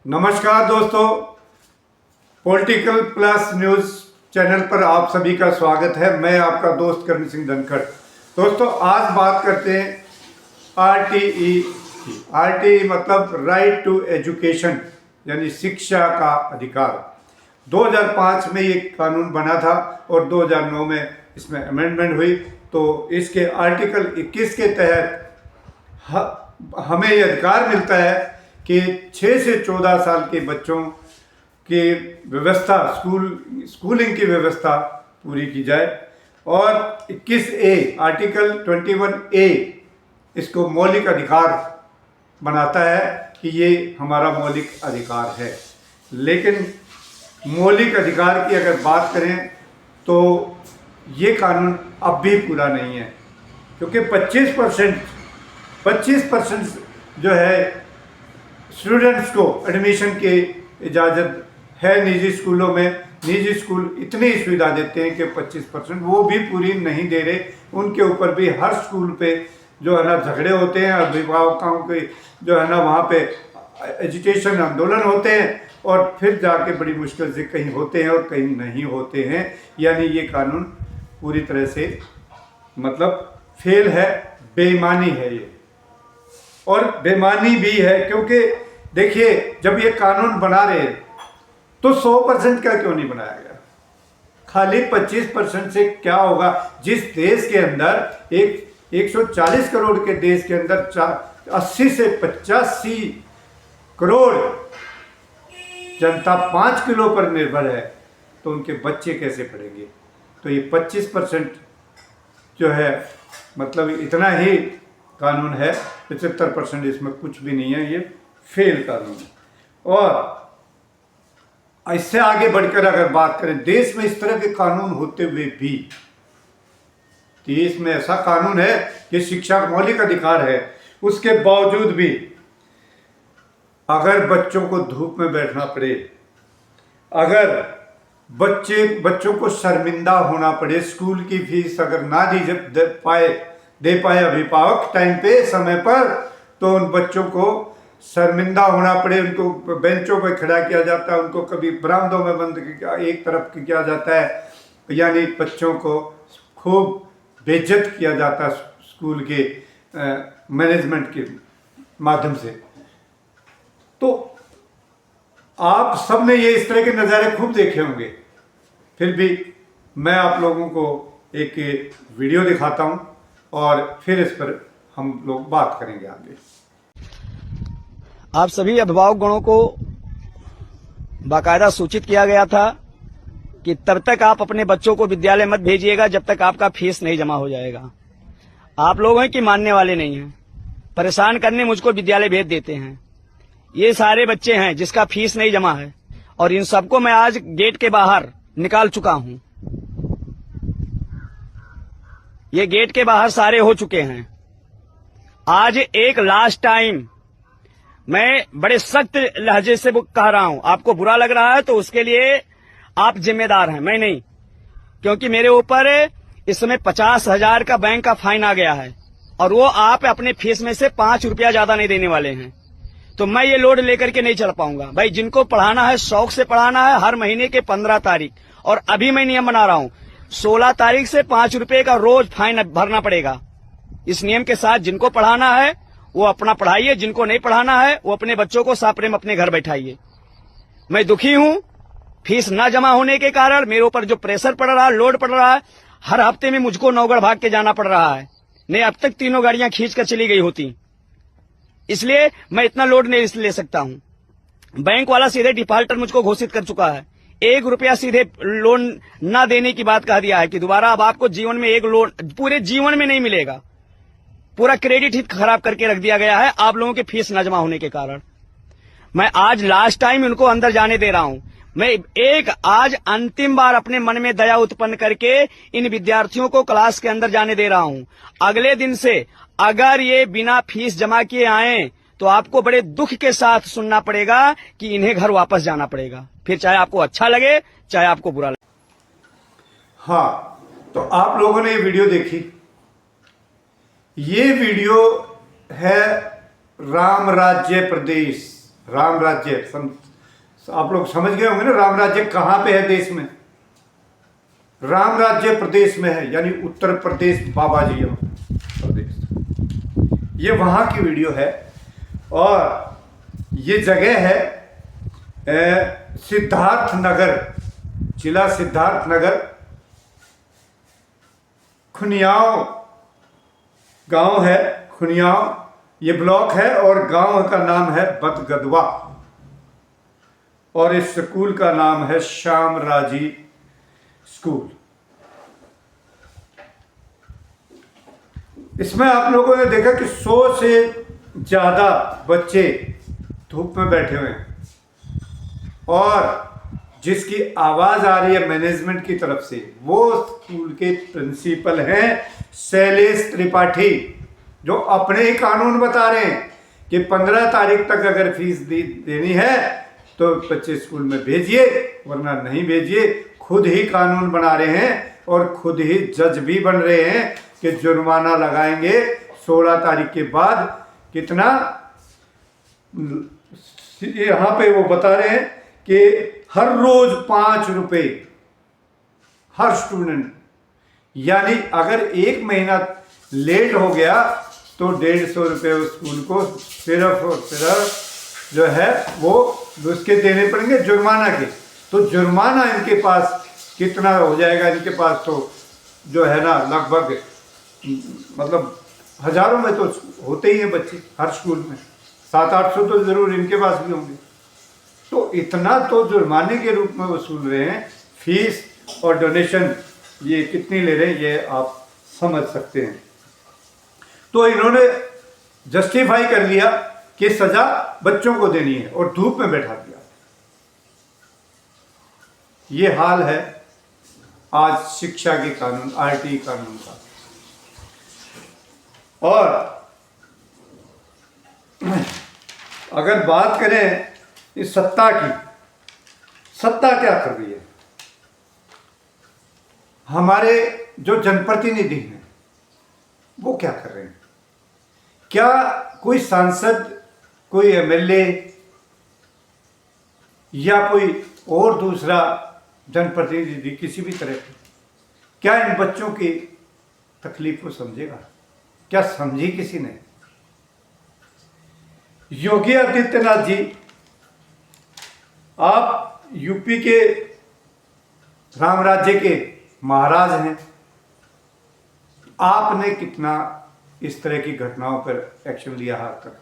नमस्कार दोस्तों, political plus news channel पर आप सभी का स्वागत है। मैं आपका दोस्त करण सिंह धनखड़। दोस्तों, आज बात करते हैं आरटीई की। आरटीई मतलब राइट टू एजुकेशन, यानी शिक्षा का अधिकार। 2005 में ये कानून बना था और 2009 में इसमें अमेंडमेंट हुई। तो इसके आर्टिकल 21 के तहत हमें ये अधिकार मिलता है कि 6 से 14 साल के बच्चों की व्यवस्था, स्कूलिंग की व्यवस्था पूरी की जाए। और 21A, आर्टिकल 21A इसको मौलिक अधिकार बनाता है कि ये हमारा मौलिक अधिकार है। लेकिन मौलिक अधिकार की अगर बात करें तो ये कानून अब भी पूरा नहीं है, क्योंकि 25% जो है स्टूडेंट्स को एडमिशन की इजाज़त है निजी स्कूलों में। निजी स्कूल इतनी सुविधा देते हैं कि 25% वो भी पूरी नहीं दे रहे। उनके ऊपर भी हर स्कूल पे जो है ना झगड़े होते हैं, अभिभावकों के जो है ना वहाँ पे एजुटेशन आंदोलन होते हैं और फिर जाके बड़ी मुश्किल से कहीं होते हैं और कहीं नहीं होते हैं। यानी ये कानून पूरी तरह से मतलब फेल है, बेईमानी है ये। और बेईमानी भी है क्योंकि देखिए, जब ये कानून बना रहे तो 100% का क्यों नहीं बनाया गया? खाली 25% से क्या होगा? जिस देश के अंदर 140 करोड़ के देश के अंदर 80 से 85 करोड़ जनता 5 किलो पर निर्भर है, तो उनके बच्चे कैसे पढ़ेंगे? तो ये 25% जो है मतलब इतना ही कानून है। 75% इसमें कुछ भी नहीं है, ये फेल कानून है। और इससे आगे बढ़कर अगर बात करें, देश में इस तरह के कानून होते हुए भी, देश में ऐसा कानून है कि शिक्षा का मौलिक अधिकार है, उसके बावजूद भी अगर बच्चों को धूप में बैठना पड़े, अगर बच्चों को शर्मिंदा होना पड़े, स्कूल की फीस अगर ना दे पाए अभिभावक टाइम पे, समय पर, तो उन बच्चों को शर्मिंदा होना पड़े, उनको बेंचों पर खड़ा किया जाता है, उनको कभी बरामदों में बंद एक तरफ किया जाता है, यानी बच्चों को खूब बेइज्जत किया जाता है स्कूल के मैनेजमेंट के माध्यम से। तो आप सब ने ये इस तरह के नज़ारे खूब देखे होंगे। फिर भी मैं आप लोगों को एक वीडियो दिखाता हूँ और फिर इस पर हम लोग बात करेंगे आगे। आप सभी अभिभावक गणों को बाकायदा सूचित किया गया था कि तब तक आप अपने बच्चों को विद्यालय मत भेजिएगा जब तक आपका फीस नहीं जमा हो जाएगा। आप लोग हैं कि मानने वाले नहीं हैं, परेशान करने मुझको विद्यालय भेज देते हैं। ये सारे बच्चे हैं जिसका फीस नहीं जमा है और इन सबको मैं आज गेट के बाहर निकाल चुका हूं। ये गेट के बाहर सारे हो चुके हैं। आज एक लास्ट टाइम मैं बड़े सख्त लहजे से कह रहा हूं। आपको बुरा लग रहा है तो उसके लिए आप जिम्मेदार हैं, मैं नहीं, क्योंकि मेरे ऊपर इस समय 50,000 का बैंक का फाइन आ गया है और वो आप अपने फीस में से 5 रुपया ज्यादा नहीं देने वाले हैं। तो मैं ये लोड लेकर के नहीं चल पाऊंगा। भाई, जिनको पढ़ाना है शौक से पढ़ाना है, हर महीने के 15 तारीख, और अभी मैं नियम बना रहा हूं 16 तारीख से 5 रुपए का रोज फाइन भरना पड़ेगा। इस नियम के साथ जिनको पढ़ाना है वो अपना पढ़ाइए, जिनको नहीं पढ़ाना है वो अपने बच्चों को साप्रेम अपने घर बैठाइए। मैं दुखी हूं, फीस ना जमा होने के कारण मेरे ऊपर जो प्रेशर पड़ रहा है, लोड पड़ रहा है, हर हफ्ते में मुझको नौगढ़ भाग के जाना पड़ रहा है। नहीं, अब तक 3 गाड़ियां खींच कर चली गई होती, इसलिए मैं इतना लोड नहीं ले सकता हूं। बैंक वाला सीधे डिफॉल्टर मुझको घोषित कर चुका है। 1 रुपया सीधे लोन ना देने की बात कह दिया है कि दोबारा अब आपको जीवन में एक लोन पूरे जीवन में नहीं मिलेगा। पूरा क्रेडिट ही खराब करके रख दिया गया है आप लोगों के फीस न जमा होने के कारण। मैं आज लास्ट टाइम इनको अंदर जाने दे रहा हूं। मैं एक आज अंतिम बार अपने मन में दया उत्पन्न करके इन विद्यार्थियों को क्लास के अंदर जाने दे रहा हूं। अगले दिन से अगर ये बिना फीस जमा किए आए तो आपको बड़े दुख के साथ सुनना पड़ेगा कि इन्हें घर वापस जाना पड़ेगा, फिर चाहे आपको अच्छा लगे चाहे आपको बुरा लगे। हाँ, तो आप लोगों ने ये वीडियो देखी। ये वीडियो है राम राज्य प्रदेश राम राज्य आप लोग समझ गए होंगे ना, राम राज्य कहाँ पे है देश में? राम राज्य प्रदेश में है, यानी उत्तर प्रदेश, बाबा जी प्रदेश। ये वहाँ की वीडियो है और ये जगह है सिद्धार्थ नगर, जिला सिद्धार्थ नगर, खुनियाव गांव है, खुनियाव ये ब्लॉक है और गांव का नाम है बदगदवा और इस स्कूल का नाम है श्यामराजी स्कूल। इसमें आप लोगों ने देखा कि 100 से ज्यादा बच्चे धूप में बैठे हुए हैं और जिसकी आवाज आ रही है मैनेजमेंट की तरफ से, वो स्कूल के प्रिंसिपल हैं शैलेश त्रिपाठी, जो अपने ही कानून बता रहे हैं कि 15 तारीख तक अगर फीस देनी है तो बच्चे स्कूल में भेजिए, वरना नहीं भेजिए। खुद ही कानून बना रहे हैं और खुद ही जज भी बन रहे हैं कि जुर्माना लगाएंगे 16 तारीख के बाद। कितना, यहाँ पे वो बता रहे हैं कि हर रोज 5 रुपए हर स्टूडेंट, यानी अगर 1 महीना लेट हो गया तो 150 रुपये उस स्कूल को सिर्फ और सिर्फ जो है वो उसके देने पड़ेंगे जुर्माना के। तो जुर्माना इनके पास कितना हो जाएगा? इनके पास तो जो है ना लगभग मतलब हजारों में तो होते ही हैं बच्चे हर स्कूल में, 700-800 तो जरूर इनके पास भी होंगे। तो इतना तो जुर्माने के रूप में वसूल रहे हैं फीस और डोनेशन, ये कितनी ले रहे हैं ये आप समझ सकते हैं। तो इन्होंने जस्टिफाई कर लिया कि सजा बच्चों को देनी है और धूप में बैठा दिया। ये हाल है आज शिक्षा के कानून, आरटीई कानून का। और अगर बात करें इस सत्ता की, सत्ता क्या कर रही है? हमारे जो जनप्रतिनिधि हैं वो क्या कर रहे हैं? क्या कोई सांसद, कोई एमएलए या कोई और दूसरा जनप्रतिनिधि किसी भी तरह का क्या इन बच्चों की तकलीफ को समझेगा? क्या समझी किसी ने? योगी आदित्यनाथ जी, आप यूपी के राम राज्य के महाराज हैं, आपने कितना इस तरह की घटनाओं पर एक्शन लिया है तक,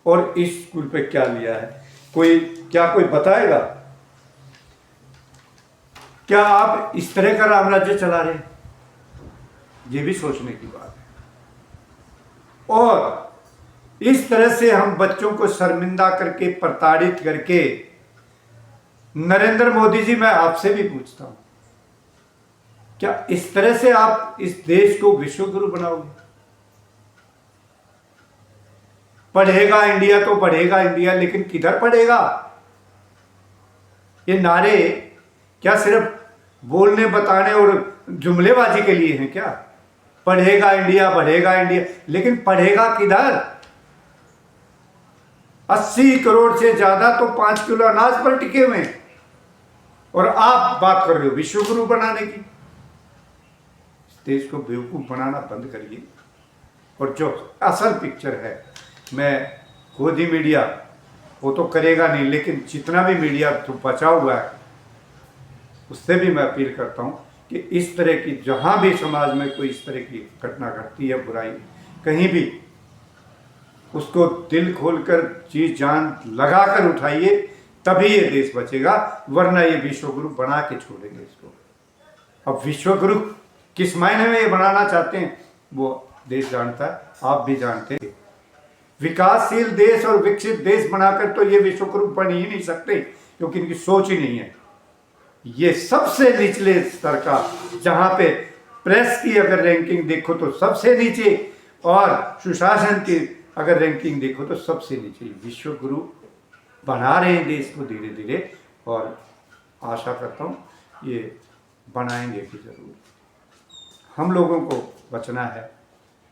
और इस स्कूल पे क्या लिया है? कोई बताएगा? क्या आप इस तरह का राम राज्य चला रहे हैं? ये भी सोचने की बात है। और इस तरह से हम बच्चों को शर्मिंदा करके, प्रताड़ित करके, नरेंद्र मोदी जी मैं आपसे भी पूछता हूं, क्या इस तरह से आप इस देश को विश्व गुरु बनाओगे? पढ़ेगा इंडिया तो पढ़ेगा इंडिया, लेकिन किधर पढ़ेगा? ये नारे क्या सिर्फ बोलने, बताने और जुमलेबाजी के लिए हैं क्या? पढ़ेगा इंडिया, बढ़ेगा इंडिया, लेकिन पढ़ेगा किधर? 80 करोड़ से ज्यादा तो 5 किलो अनाज पर टिके हुए हैं और आप बात कर रहे हो विश्व गुरु बनाने की। इस देश को बेवकूफ बनाना बंद करिए। और जो असल पिक्चर है, मैं खुद ही मीडिया वो तो करेगा नहीं, लेकिन जितना भी मीडिया तो बचा हुआ है उससे भी मैं अपील करता हूं कि इस तरह की जहां भी समाज में कोई इस तरह की घटना घटती है, बुराई कहीं भी, उसको दिल खोलकर जी जान लगाकर उठाइए, तभी ये देश बचेगा, वरना ये विश्वगुरु बना के छोड़ेंगे इसको। अब विश्वगुरु किस मायने में ये बनाना चाहते हैं वो देश जानता है, आप भी जानते हैं। विकासशील देश और विकसित देश बनाकर तो ये विश्वगुरु बन ही नहीं सकते, क्योंकि इनकी सोच ही नहीं है। ये सबसे निचले स्तर का, जहां पे प्रेस की अगर रैंकिंग देखो तो सबसे नीचे, और सुशासन की अगर रैंकिंग देखो तो सबसे नीचे। विश्व गुरु बना रहे हैं देश को धीरे धीरे, और आशा करता हूँ ये बनाएंगे भी जरूर। हम लोगों को बचना है,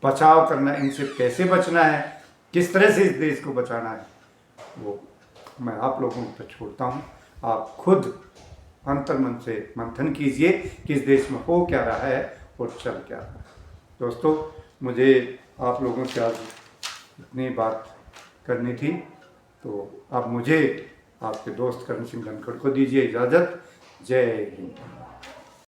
बचाव करना, इनसे कैसे बचना है, किस तरह से इस देश को बचाना है, वो मैं आप लोगों पर छोड़ता हूँ। आप खुद अंतर्मन से मंथन कीजिए कि इस देश में हो क्या रहा है और चल क्या रहा है। दोस्तों, मुझे आप लोगों से आज इतनी बात करनी थी, तो अब मुझे आपके दोस्त करण सिंह धनखड़ को दीजिए इजाज़त। जय हिंद।